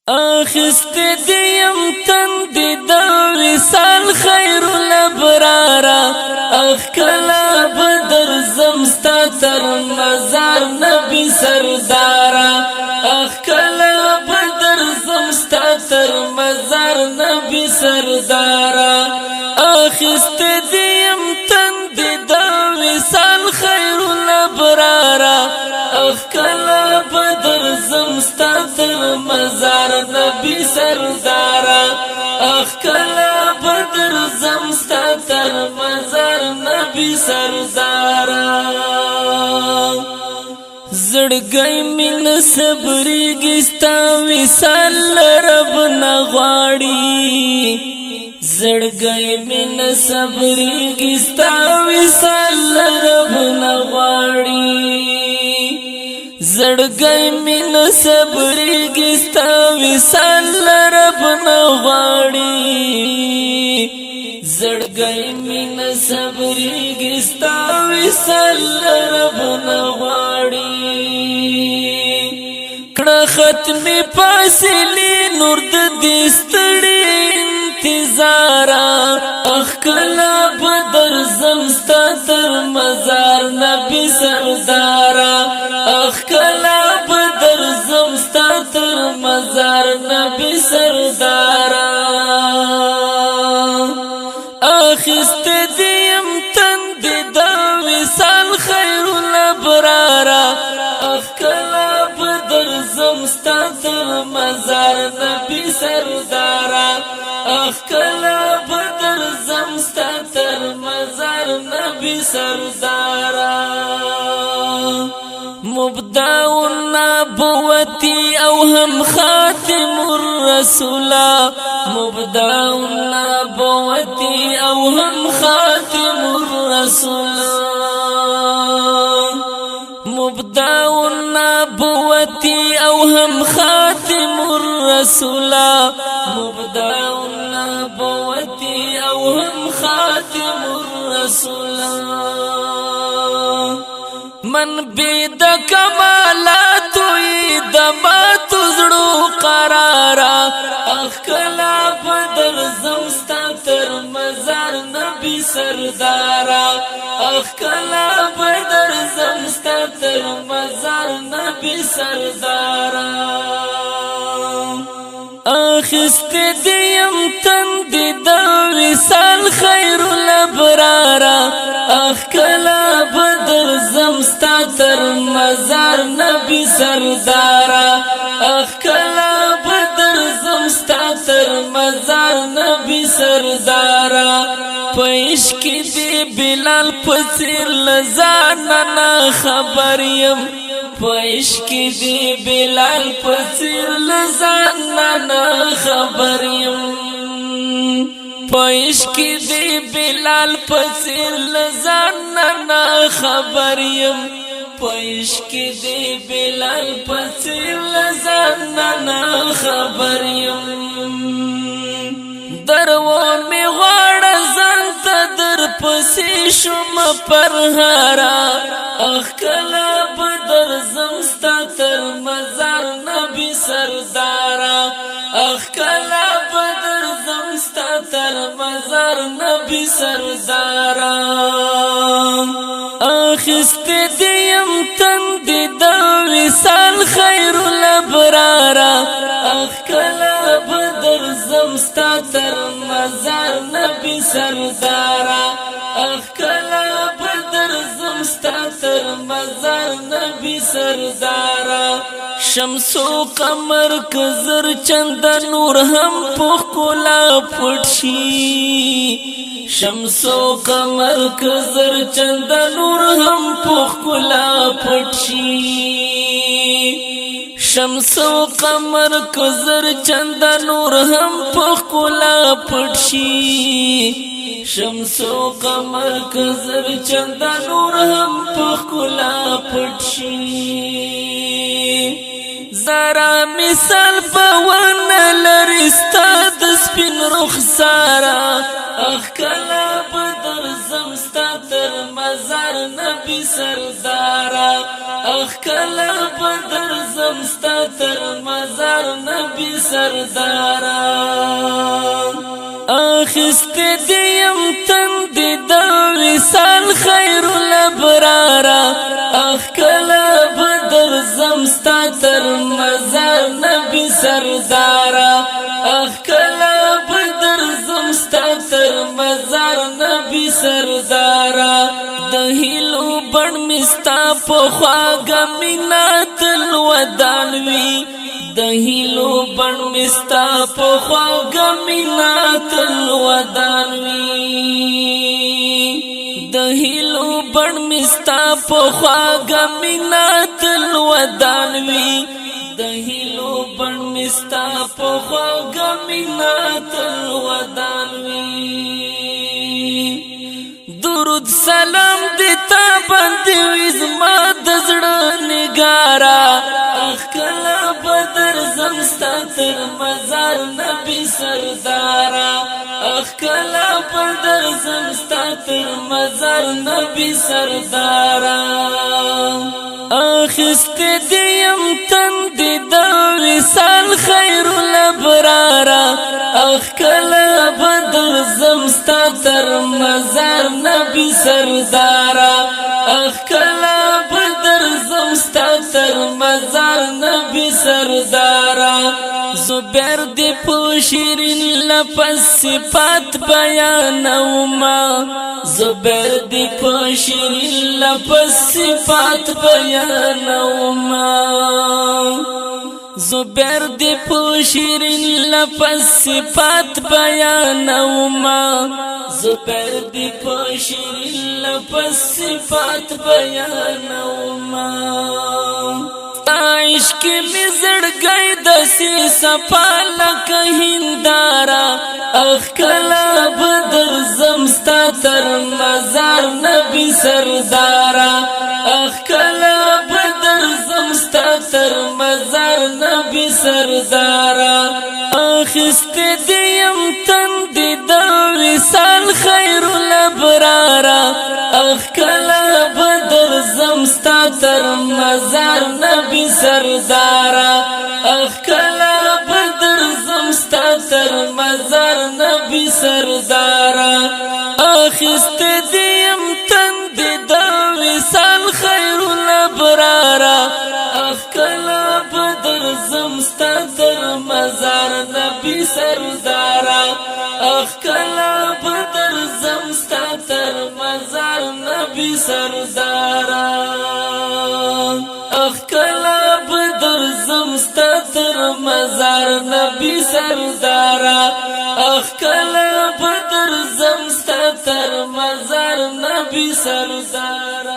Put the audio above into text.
اخست دیم تند دا وصال خیر الابرارا اخ کلا بدر زمستا تر مزار نبی سردارا اخ کلا بدر زمستا تر مزار نبی سردارا اخست دیم تند دا وصال خیر الابرارا اخ کلا بدر زمستا تر مزار نبی سردارا اخ کلا بدر زمستا تر مزار نبی سردارا زړګی من صبرېږي ستا وصال رب نه غواړي زړګی من صبرېږي ستا وصال رب نه غواړي زړګی من صبرېږي ستا وصال رب نه غواړي زړګی من صبرېږي ستا وصال رب نه غواړي کړه ختم فاصلې نور د دې ستړي انتظارا اخ کلا بدر زمستا تر مزار نبی سردارا اخ کلا بدر زمستا تر مزار نبی سردارا اخست دیم تند دا وصال خیر الابرارا اخ کلا بدر زمستا تر مزار نبی سردارا اخ کلا بدر زمستا تر مزار نبی سردارا مبدأ النبوة او هم خاتم الرسول مبدأ النبوة او هم خاتم الرسول مبدأ النبوة او هم خاتم الرسول مبدأ النبوة او هم خاتم الرسول من بيد کمالات د مات زړو قرارا اخ کلا بدر زمستا تر مزار نبی سردارا اخ کلا بدر زمستا تر مزار نبی سردارا اخست دیم تند دا وصال خیر الابرارا اخ کلا بدر زمستا تر مزار نبی سردارا اخ کلا بدر زمستا تر مزار نبی سردارا پیش کی دی بلال پسیر لزانا خبر یم پیش کی دی بلال پسیر لزانا خبر یم پیش کی دی بلال پسیر لزانا خبر یم پیش کی دی بلال پسیر لزانا خبر یم درو می غواړ زنت در پسې شم پرهارا اخ کلا بدر زمستا تر مزار نبی سردارا اخ کلا بدر زمستا تر مزار نبی سردارا اخست دیم تند دا وصال خیر الابرارا اخ کلا بدر زمستا تر مزار نبی سردارا اخ کلا بدر زمستا تر مزار نبی سردارا شمسو قمر کزر چند نور هم پخکولا پټشي شمسو قمر کزر چند نور هم پخکولا پټشي شمسو قمر کزر چند نور هم پخکولا پټشي شمسو قمر کزر چند نور هم پخکولا پټشي زارا مثال پوان لرستاد سپین رخسارا اخ کلا بدر زمستا تر مزار نبی نبی سردارا اخ کلا بدر زمستا تر مزار نبی سردارا اخست دیم تند دا وصال خیر الابرارا اخ کلا بدر زمستا تر مزار نبی سردارا اخ کلا بدر زمستا تر مزار نبی سردارا دهیلو بڑ مستا پخواگا منات الودانوی دهیلو بڑ مستا پخواگا منات الودانوی دهیلو بڑ مستا پخواگا منات الودانوی دهیلو بڑ مستا پخواگا منات الودانوی درود سلام دیتا باندې وزما د زړه نگارا اخ کلا بدر زمستا تر مزار نبی سردارا اخ کلا بدر زمستا تر مزار نبی سردارا اخست دیم تند دا وصال خیر الابرارا اخ کلا بدر زمستا تر مزار نبی سردارا اخ کلا بدر زمستا تر مزار نبی سردارا زبیر دی پوشیرین لپس صفات بیانوما زبیر دی پوشیرین لپس صفات بیانوما زبیر دی پوشیرین لپس صفات بیانوما زبیر دی پوشیرین لپس صفات بیانوما عشق می زړګی دسی سپالک هندارا اخ کلا بدر زمستا تر مزار نبی سردارا اخ کلا بدر زمستا تر مزار نبی سردارا اخست دیم تند دا وصال خیر الابرارا اخ کلا بدر زمستا تر مزار نبی سردارا اخ کلا بدر زمستا تر مزار نبی سردارا اخست دیم تند دا وصال خیر الابرارا اخ کلا بدر زمستا تر مزار نبی سردارا اخ کلا بدر زمستا تر مزار نبی سردارا اخ کلا بدر زمستا تر مزار نبی سردارا اخ کلا بدر زمستا تر مزار نبی سردارا